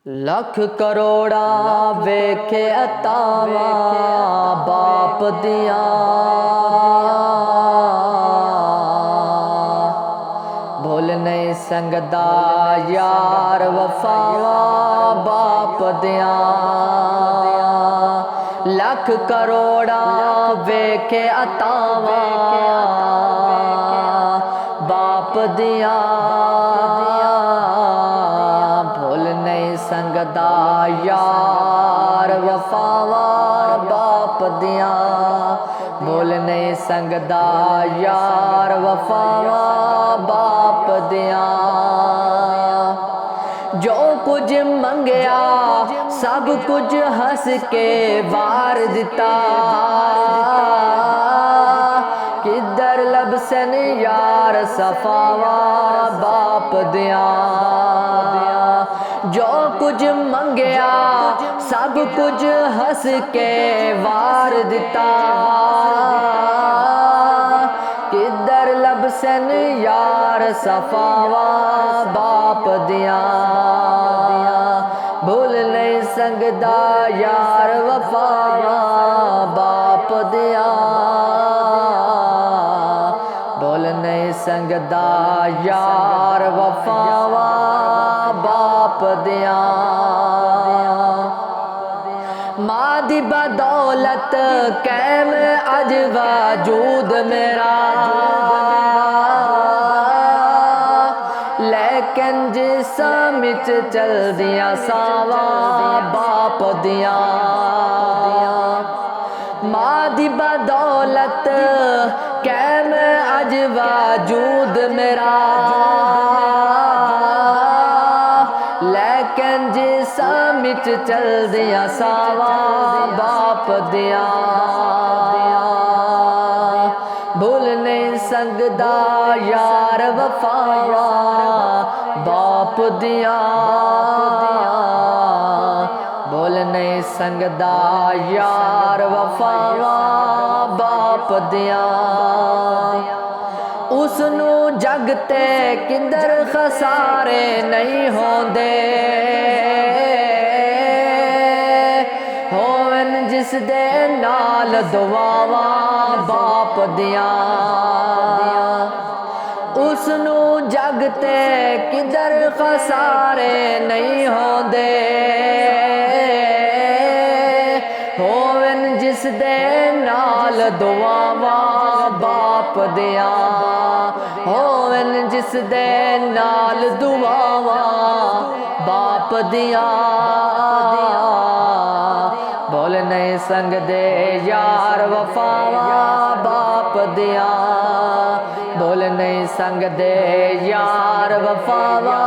लख करोड़ा वेखे अतावा बाप दिया, भूल नहीं संगदा यार वफावा बाप दिया। लख करोड़ा वेखे अतावा बाप दिया, भूल नहीं संगदा यार वफावा बाप दिया, भूल नहीं संगदा यार वफावा बाप दिया। जो कुछ मंगया सब कुछ हंस के वार दिता, किधर लबसन यार सफावा बाप दिया। जो कुछ मंगया सब कुछ हंस के वार दिता, किधर लबसन यार सफावा बाप दिया। भूल नहीं संगदा यार वफावा बाप दिया, भूल नहीं संगदा यार वफावा बाप दिया। माँ दी बदौलत कैम अज वजूद मेरा, लेकिन जिसम विच चल दिया सावा बाप दिया। माँ दी बदौलत कैम अज वजूद मेरा, लेकिन जिसम विच चल दिया सावा बाप दिया। भूल नहीं संगदा यार वफावा बाप दिया, भूल नहीं संगदा यार वफावा बाप दिया। उसनू जगते किंदर खसारे नहीं होंदे, होवन जिस दे नाल दुआवा बाप दिया। उसनू जगते किधर खसारे नहीं होंदे, होवन जिस दे नाल दुआवा बाप दिया, होवन जिस दे नाल दुआवा बाप दिया। भूल नहीं संग दे यार वफावा बाप दिया, भूल नहीं संग दे यार वफावा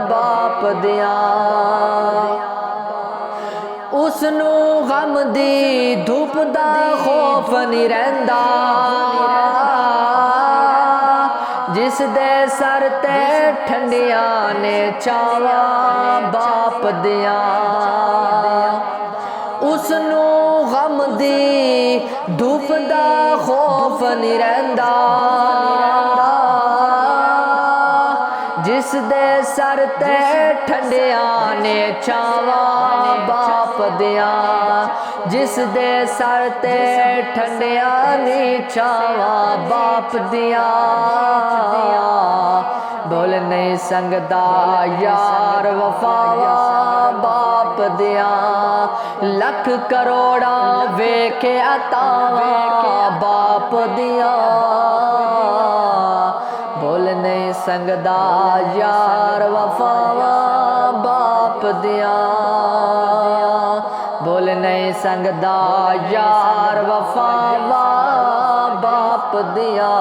बाप दिया। उसनू गम दी धूप दा खौफ नहीं रहिंदा, जिस दे सर ते ठंडिया ने चावा बाप दिया। उसनू गम दी धूप दा खौफ नहीं रहिंदा, जिस दे सर ते ठंडिया ने चावा बाप दिया, जिस दे सर ते ठंडिया ने चावा बाप दिया। भूल नहीं संगदा यार वफावा बाप दिया, लख करोड़ा वेखे अतावा बाप दिया। भूल नहीं संगदा यार वफावा बाप दिया, भूल नहीं संगदा यार वफावा बाप दिया।